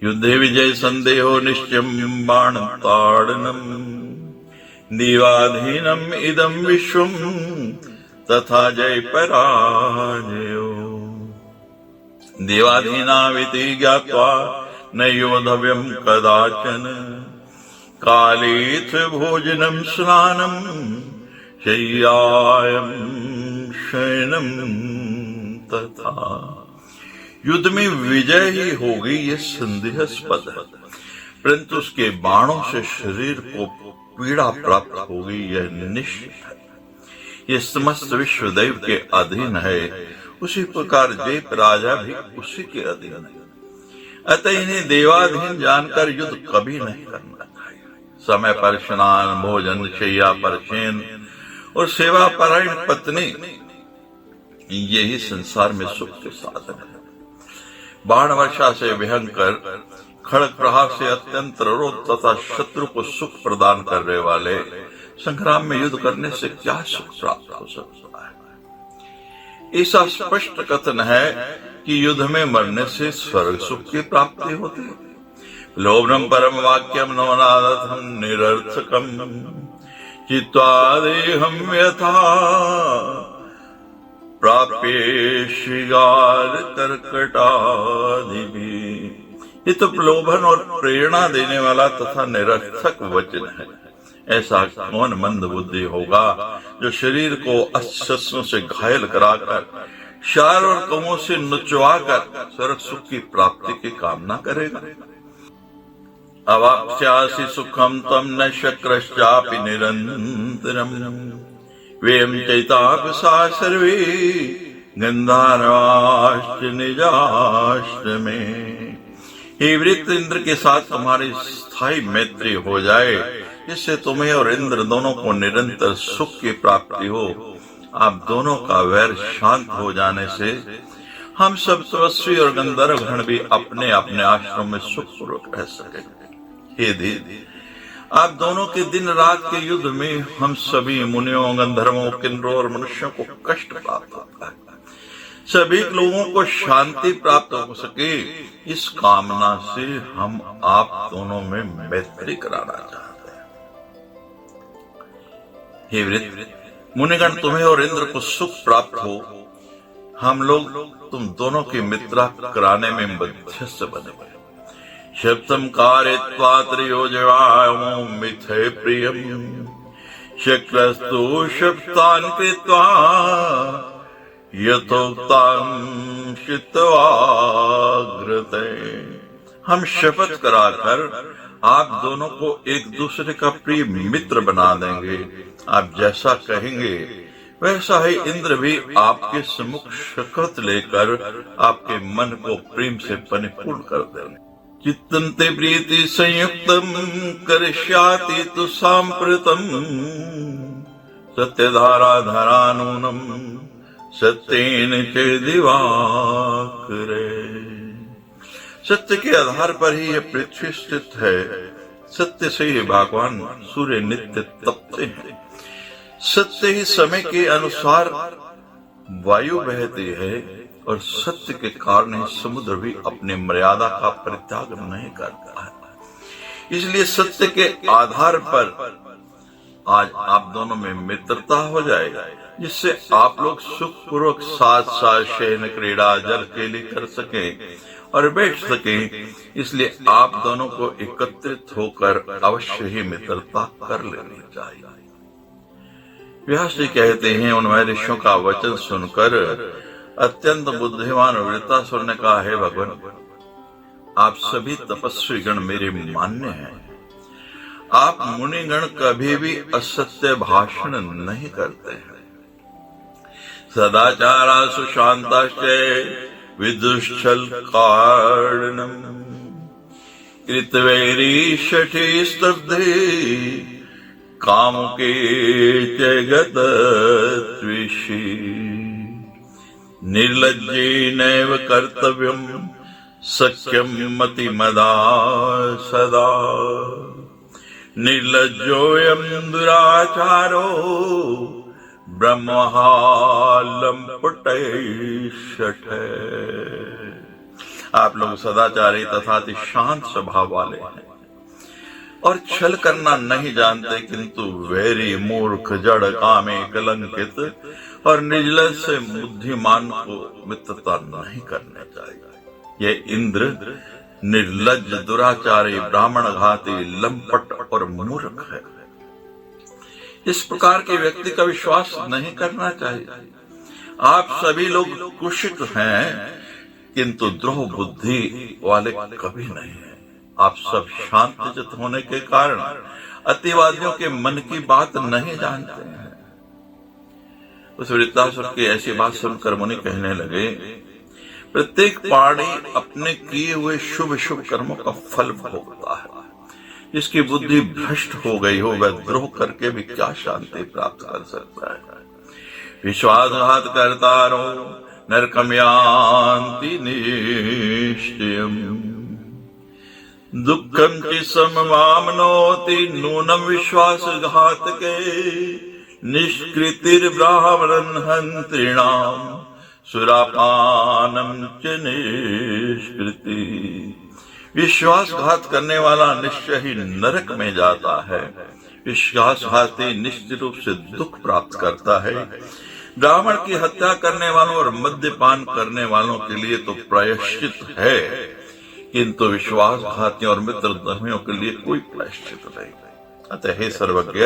Speaker 1: युद्धे विजय संदेहो निश्चयं बाण ताड़नम दीवाधीनम इदम विश्वम तथा जय पराजयो देवाधीनाविति ज्ञात्वा न योधव्यम कदाचन कालेथ भोजनम स्नानम शय्यायम शयनम तथा। युद्ध में विजय ही होगी यह संदेहास्पद है, परंतु उसके बाणों से शरीर को पीड़ा प्राप्त होगी यह निश्चित है। यह समस्त विश्व दैव के अधीन है, उसी प्रकार जैप राजा भी उसी के अधीन है। अतः इन्हें देवाधीन जानकर युद्ध कभी नहीं करना चाहिए। समय पर स्नान, भोजन, शैया पर शयन और सेवा परायण पत्नी, यही संसार में सुख के साधन है। बाण वर्षा से भयंकर, खड़ग प्रहार से अत्यंत रोध तथा शत्रु को सुख प्रदान करने वाले संग्राम में युद्ध करने से क्या सुख प्राप्त हो सकता है। ऐसा स्पष्ट कथन है कि युद्ध में मरने से स्वर्ग सुख की प्राप्ति होती है। लोभनम परम वाक्यम नवनादथम निरर्थकम चित्वा देहम यथा प्राप्य श्रृंगार कर्कटादि। ये तो प्रलोभन और प्रेरणा देने वाला तथा निरर्थक वचन है। ऐसा कौन मंद बुद्धि होगा जो शरीर को अस्त्र से घायल कराकर, शार और कमों से नुचवाकर स्वर्ग सुख की प्राप्ति की कामना करेगा। अवाप्स्यासि सुखम तम न शक्रश्चापि निरंतरम वेयम चैतापसा सर्वे गंधाराष्ट्र निजाष्ट्र में। हे वृत्त, इंद्र के साथ तुम्हारी स्थायी मैत्री हो जाए, जिससे तुम्हें और इंद्र दोनों को निरंतर सुख की प्राप्ति हो। आप दोनों का वैर शांत हो जाने से हम सब तपस्वी और गंधर्व गण भी अपने अपने आश्रम में सुखपूर्वक रह सकेंगे। हे देव, आप दोनों के दिन रात के युद्ध में हम सभी मुनियों, गंधर्वों, किन्नरों और मनुष्यों को कष्ट प्राप्त होता है। सभी लोगों को शांति प्राप्त हो सके, इस कामना से हम आप दोनों में मैत्री कराना चाहते हैं। हे वृत्त, मुनिगण तुम्हें और इंद्र को सुख प्राप्त हो, हम लोग तुम दोनों की मित्रा कराने में मध्यस्थ बने। शब्दम कार्यत्वा त्रयोजवामो मिथे प्रियम शक्रस्तु शब्दान कृत्वा यथोक्तां शित्वाग्रते। हम शपथ कराकर आप दोनों को एक दूसरे का प्रिय मित्र बना देंगे। आप जैसा कहेंगे वैसा ही इंद्र भी आपके सम्मुख शपथ लेकर आपके मन को प्रेम से परिपूर्ण कर देंगे। चित्तन्ते प्रीति संयुक्तम करिष्याति तु सांप्रतम सत्यधारा धरानूनम सत्येन च दिवाकरे। सत्य के आधार पर ही यह पृथ्वी स्थित है। सत्य से ही भगवान सूर्य नित्य तपते हैं। सत्य ही समय के अनुसार वायु बहती है और सत्य के कारण ही समुद्र भी अपनी मर्यादा का परित्याग नहीं करता है। इसलिए सत्य के आधार पर आज आप दोनों में मित्रता हो जाएगा, जिससे आप लोग सुखपूर्वक साथ साथ शयन क्रीड़ा जल केली कर सके और बैठ सके। इसलिए आप दोनों को एकत्रित होकर अवश्य ही मित्रता कर लेनी चाहिए। व्यास जी कहते हैं, उन महर्षियों का वचन सुनकर अत्यंत बुद्धिमान वृत्तासुर ने कहा, हे भगवान, आप सभी तपस्वी गण मेरे मान्य हैं। आप मुनिगण कभी भी असत्य भाषण नहीं करते हैं। सदाचारा सुशांताश्च विदुश्चल कारणम कृतवैरी शठे स्तब्धे कामुके जगत त्विषी निर्लज्जेनैव कर्तव्यम सख्यम मतिमदा सदा निर्लज्जोऽयं दुराचारो ब्रह्महालंपटैषठे। आप लोग सदाचारी तथा अति शांत स्वभाव वाले हैं और छल करना नहीं जानते, किंतु वैरी, मूर्ख, जड़, कामे, कलंकित और निर्लज से बुद्धिमान को मित्रता नहीं करना चाहिए। ये इंद्र निर्लज, दुराचारी, ब्राह्मण घाती, लंपट और मूर्ख है। इस प्रकार के व्यक्ति का विश्वास नहीं करना चाहिए। आप सभी लोग कुशित हैं, किंतु द्रोह बुद्धि वाले कभी नहीं है। आप सब शांत चित्त होने के कारण अतिवादियों के मन की बात नहीं जानते हैं। उस वृत्तासुर की ऐसी बात सुनकर मुनि कहने लगे, प्रत्येक प्राणी अपने किए हुए शुभ शुभ कर्मों का फल भोगता है। जिसकी बुद्धि भ्रष्ट हो गई हो, वह द्रोह करके भी क्या शांति प्राप्त कर सकता है। विश्वासघात कर्तारो नरकम यान्ति निश्चयम् दुःखं च समवाप्नोति नूनं विश्वासघातके निष्कृतिर्ब्राह्मणं हन्त्रिणां सुरापानं च निष्कृति। विश्वासघात करने वाला निश्चय ही नरक में जाता है। विश्वासघाती निश्चित रूप से दुख प्राप्त करता है। ब्राह्मण की हत्या करने वालों और मद्यपान करने वालों के लिए तो प्रायश्चित है, किंतु विश्वासघातियों और मित्रद्रोहियों के लिए कोई प्रायश्चित नहीं। अतः हे सर्वज्ञ,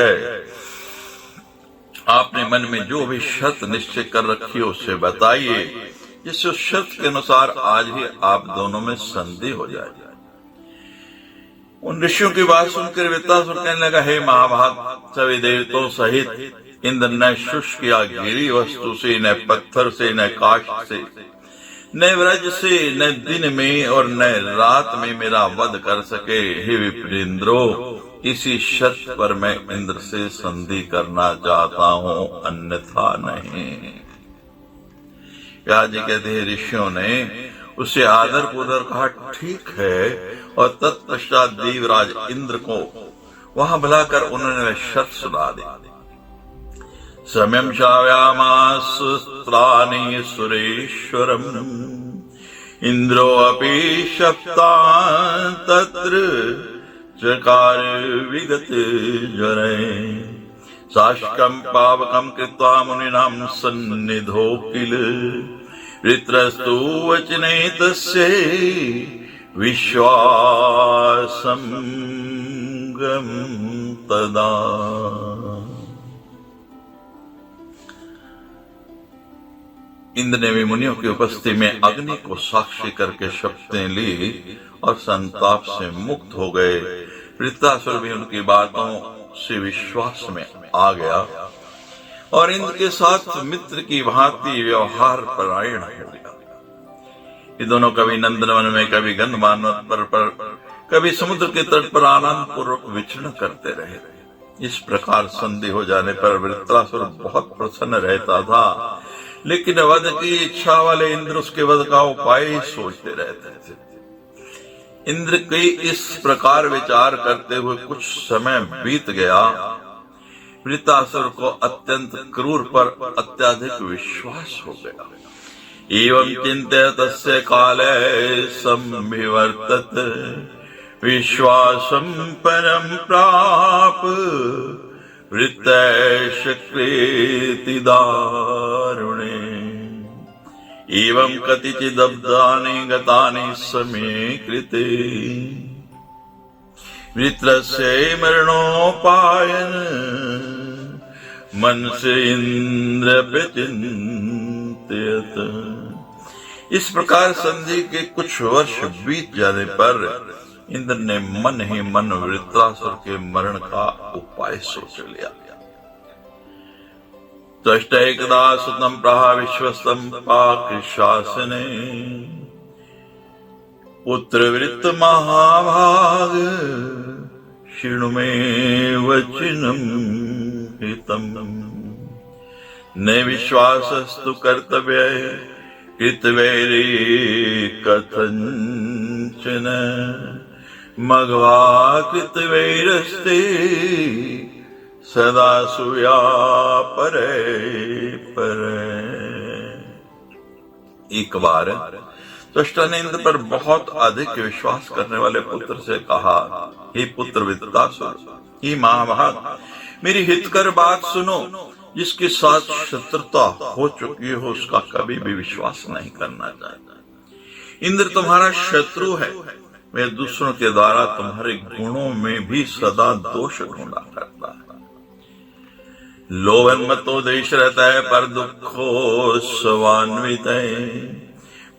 Speaker 1: आपने मन में जो भी शर्त निश्चय कर रखी है उसे बताइए, जिससे उस शर्त के अनुसार आज ही आप दोनों में संधि हो जाए। उन ऋषियों की बात सुनकर वृत्तासुर कहने लगा, हे महाभाग, सभी देवताओं सहित इंद्र न शुष्क या गिरी वस्तु से, न पत्थर से, न काष्ठ से, न व्रज से, न दिन में और न रात में मेरा वध कर सके। हे विप्रेंद्रो, इसी शर्त पर मैं इंद्र से संधि करना चाहता हूं, अन्यथा नहीं। व्यास जी कहते हैं, ऋषियों ने उसे आदर पूर्वक कहा, ठीक है, और तत्पश्चात देवराज इंद्र को वहां बुलाकर उन्होंने वह शर्त सुना दी। सम्यम श्राव्यामास स्त्राणि सुरेश्वरम इंद्रो अपि शप्तान् तत्र चकार विगत जरे साष्कम पावकम कृत्वा मुनिनां सन्निधो किल वृत्रस्तु वचने तस्य विश्वासं गम तदा। इंद्र ने भी मुनियों की उपस्थिति में अग्नि को साक्षी करके शपथें ली और संताप से मुक्त हो गए। वृत्रासुर भी उनकी बातों से विश्वास में आ गया और इंद्र के साथ मित्र की भांति व्यवहार परायण हो गया। ये दोनों कभी नंदनवन में, कभी गंधमान पर कभी समुद्र के तट पर आनंद पूर्वक विचरण करते रहे। इस प्रकार संधि हो जाने पर वृत्रासुर बहुत प्रसन्न रहता था, लेकिन वध की इच्छा वाले इंद्र उसके वध का उपाय सोचते रहते थे। इंद्र के इस प्रकार विचार करते हुए कुछ समय बीत गया। वृत्रासुर को अत्यंत क्रूर पर अत्याधिक विश्वास हो गया। एवं चिंत्य तस्य काले संविवर्तत विश्वासं परम प्राप वृत्तैष कृति दारुणे एवं कतिचिदब्दानि गतानि समय कृते वृत्रस्य मरणोपायन मन से इंद्र प्रचिंतयत। इस प्रकार संधि के कुछ वर्ष बीत जाने पर इंद्र ने मन ही मन वृत्रासुर के मरण का उपाय सोच लिया। त्वष्ट एकदा सुतं प्राह विश्वस्तं पाक शासने पुत्र वृत्त महाभाग शृणु मे वचनम् हितम् न विश्वासस्तु कर्तव्य कृतवैरी कथंचन मघवा कृतवैरस्ते सदा सुया परे परे। एक बार त्वष्टा ने इंद्र पर बहुत अधिक विश्वास करने वाले पुत्र से कहा, हे पुत्र वृत्रासुर, हे महाभाग, मेरी हितकर बात सुनो। जिसके साथ शत्रुता हो चुकी हो उसका कभी भी विश्वास नहीं करना चाहिए। इंद्र तुम्हारा शत्रु है, वह दूसरों के द्वारा तुम्हारे गुणों में भी सदा दोष ढूंढा करता है। लोभन मतो देश रहता है पर दुखो स्वान्वित है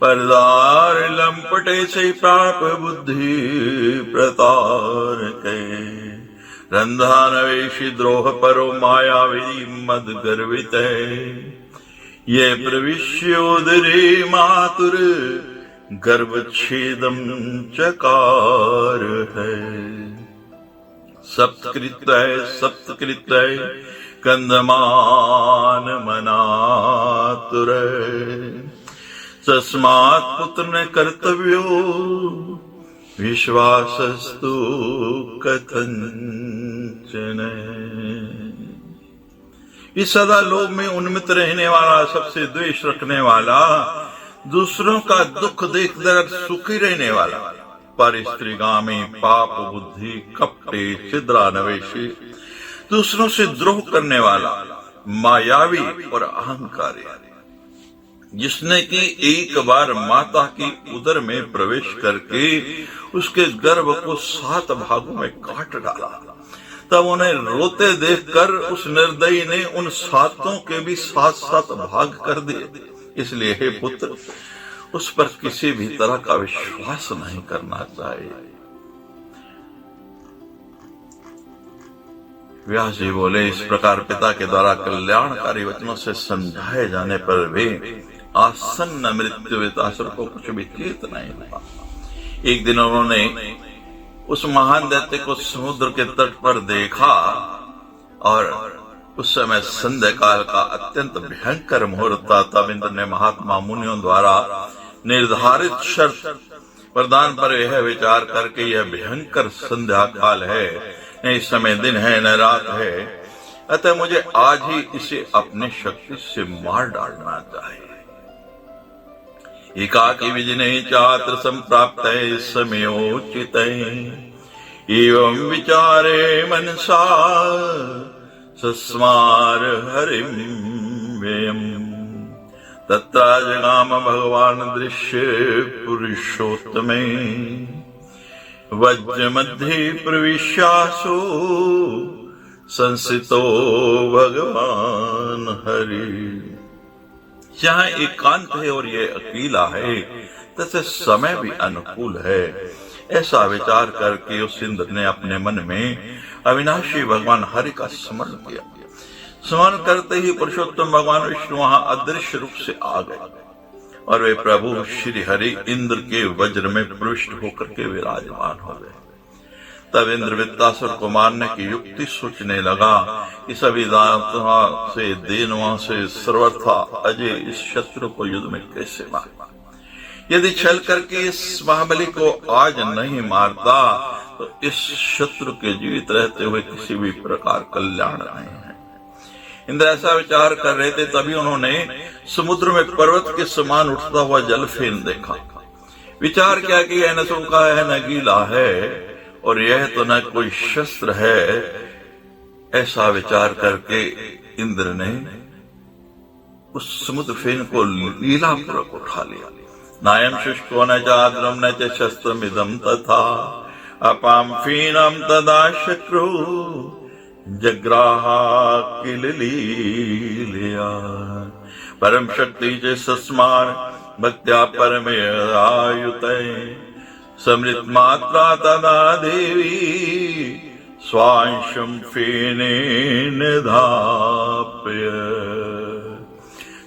Speaker 1: परदार लंपटे से प्राप बुद्धि प्रतार के रंधानवेशी द्रोह परो मायावी मद गर्वित है ये प्रविश्योदरे मातुर गर्भच्छेदम चकार है। सप्तकृत है कंदमान मनातुर तस्मात् पुत्र ने कर्तव्यो विश्वासस्तु कथंचन। इस सदा लोभ में उन्मित रहने वाला, सबसे द्वेष रखने वाला, दूसरों का दुख देखकर सुखी रहने वाला, पर स्त्रीगामी, पाप बुद्धि, कपटे, छिद्रानवेशी, दूसरों से द्रोह करने वाला, मायावी और अहंकारी, जिसने कि एक बार माता की उदर में प्रवेश करके उसके गर्भ को 7 भागों में काट डाला, तब उन्हें रोते देखकर उस निर्दयी ने उन 7 के भी 7 भाग कर दिए। इसलिए हे पुत्र, उस पर किसी भी तरह का विश्वास नहीं करना चाहिए। व्यास जी बोले, इस प्रकार पिता के द्वारा कल्याणकारी वचनों से समझाए जाने पर भी आसन्न मृत्यु वृत्तासुर को कुछ भी चेत नहीं हुआ। एक दिन उन्होंने उस महान दैत्य को समुद्र के तट पर देखा और उस समय संध्या काल का अत्यंत भयंकर मुहूर्त था। तब इंद्र ने महात्मा मुनियों द्वारा निर्धारित शर्त प्रदान पर यह विचार करके, यह भयंकर संध्या काल है, न इस समय दिन है न रात है, अतः मुझे आज ही इसे अपनी शक्ति से मार डालना चाहिए। एकाकी विजने चात्र संप्राप्त समयोचित एवं विचारे मनसा सस्मार हरिम व्ययम् तत्र जगाम भगवान दृश्य पुरुषोत्तमे वज्र मध्ये प्रविश्यासो संसितो भगवान हरि। यहाँ एकांत है और ये अकेला है तथा समय भी अनुकूल है, ऐसा विचार करके उस इंद्र ने अपने मन में अविनाशी भगवान हरि का स्मरण किया। स्मरण करते ही पुरुषोत्तम भगवान विष्णु वहां अदृश्य रूप से आ गए और वे प्रभु श्री हरि इंद्र के वज्र में प्रविष्ट होकर के विराजमान हो गए। तब इंद्र वृत्तासुर को मारने की युक्ति सोचने लगा कि सभी दानवों से देनवों से सर्वथा अजय इस शत्रु को युद्ध में कैसे मारे। यदि छल करके इस महाबली को आज नहीं मारता तो इस शत्रु के जीवित रहते हुए किसी भी प्रकार कल्याण नहीं है। इंद्र ऐसा विचार कर रहे थे, तभी उन्होंने समुद्र में पर्वत के समान उठता हुआ जल फेन देखा। विचार किया कि यह न सूखा है न गीला है और यह तो न कोई शस्त्र है। ऐसा विचार करके इंद्र ने उस समुद्र फेन को लीला पूर्वक उठा लिया। नायम शुष्को न चाद्रम न च शस्त्रमिदं तथा अपाम फीनम तदा शक्रु जग्राहा किल लीलया परम शक्ति च सस्मार भक्त्या परमयायुते समृत मात्रा तदा देवी स्वांशम फेनेन धाप्य।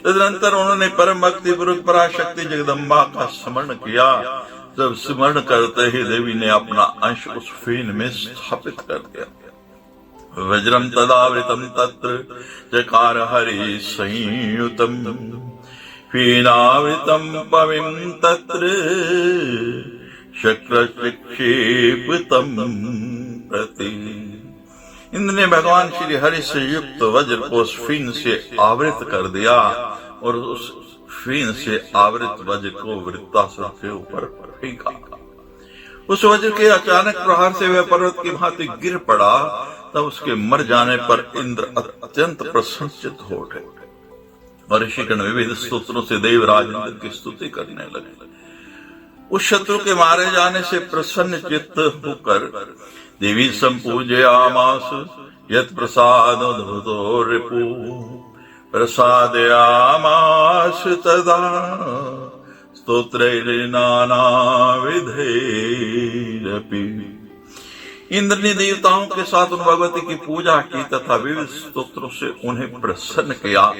Speaker 1: तदनंतर उन्होंने परम भक्ति पूर्वक पराशक्ति जगदम्बा का स्मरण किया। जब स्मरण करते ही देवी ने अपना अंश उस फेन में स्थापित कर दिया। वज्रम तदावृतम तत्र चकार हरि संयुतम फेनावृतम पविम तत्र शक्र चिक्षेपितम प्रति। इंद्र ने भगवान श्री हरि से युक्त वज्र को उस फीन से आवृत कर दिया और उस फीन से आवृत वज्र को वृत्तासुर के ऊपर फेंका। उस वज्र के अचानक प्रहार से वह पर्वत की भांति गिर पड़ा। तब उसके मर जाने पर इंद्र अत्यंत प्रसन्नचित्त हो उठे और ऋषिगण विविध स्तोत्रों से देवराज इंद्र की स्तुति करने लगे। उस शत्रु के मारे जाने से प्रसन्न चित्त होकर देवी संपूजयामास यत् प्रसाद उद्भूतो रिपु प्रसादयामास तदा स्तोत्रैर्नानाविधैरपि। इंद्र ने देवताओं के साथ उन भगवती की पूजा की तथा विविध स्तोत्रों से उन्हें प्रसन्न किया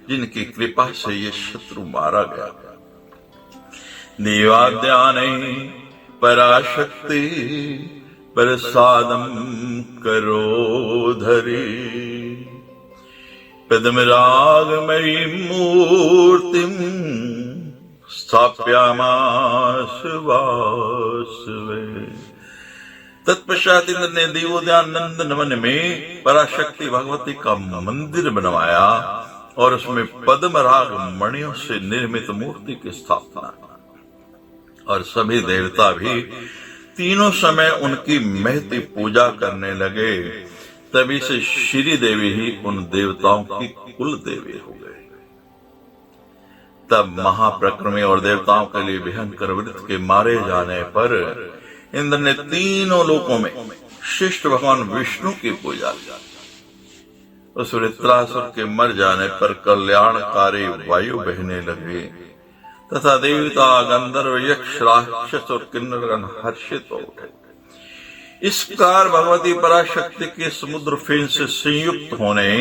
Speaker 1: जिनकी कृपा से ये शत्रु मारा गया। देवाद्याने पराशक्ति प्रसादम करो धरी पद्मरागमयी मूर्तिम स्थाप्यामास वासवे। तत्पश्चात इंद्र ने देवोद्यान नंदन वन में पराशक्ति भगवती का मंदिर बनवाया और उसमें पद्मराग मणियों से निर्मित मूर्ति की स्थापना और सभी देवता भी तीनों समय उनकी महती पूजा करने लगे। तभी से श्री देवी ही उन देवताओं की कुल देवी हो गए। तब महाप्रक्रमी और देवताओं के लिए भयंकर वृत्त के मारे जाने पर इंद्र ने तीनों लोकों में शिष्ट भगवान विष्णु की पूजा की। उस वृत्रासुर के मर जाने पर कल्याणकारी वायु बहने लगे तथा देवता गंधर्व यक्ष राक्षस और किन्नरगण हर्षित हो उठे। इस प्रकार भगवती पराशक्ति के समुद्र फेन से संयुक्त होने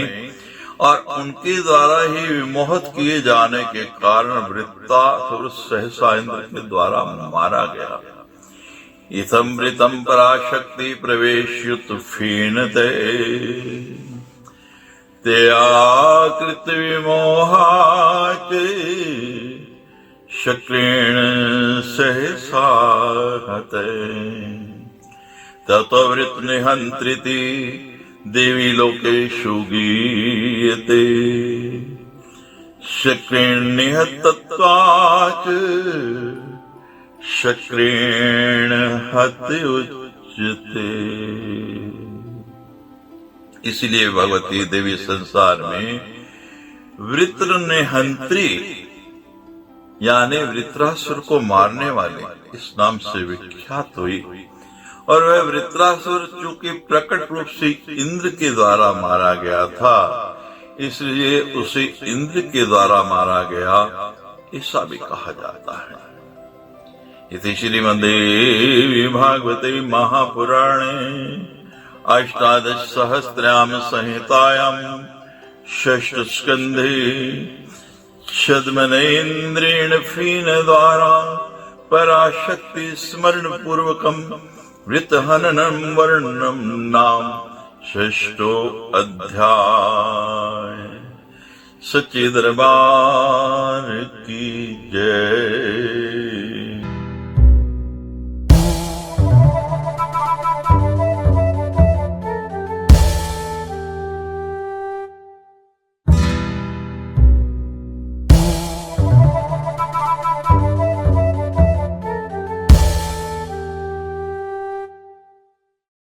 Speaker 1: और उनके द्वारा ही विमोहित किए जाने के कारण वृत्तासुर सहसा इंद्र के द्वारा मारा गया। इथं वृतं पराशक्ति प्रवेश्युत फेनते तयाकृत विमोहात् शक्रेण सहसा हते ततो वृत निहंत्रिति देवी लोकेषु गीयते शक्रेण निहतत्वात् शक्रेण हत्य उच्यते। इसलिए भगवती देवी संसार में वृत्र निहंत्री यानी वृत्रासुर को मारने वाले इस नाम से विख्यात हुई। और वह वृत्रासुर चूंकि प्रकट रूप से इंद्र के द्वारा मारा गया था, इसलिए उसे इंद्र के द्वारा मारा गया, ऐसा भी कहा जाता है। इति श्रीमद्देवी भागवते महापुराणे अष्टादश सहस्राम संहितायां षष्ठ स्कंधे छद्मनेन्द्रेण फीन द्वारा पराशक्ति स्मरण पूर्वकम वृत हननम वर्णनम नाम षष्ठो अध्याय। सच्चे दरबार की जय।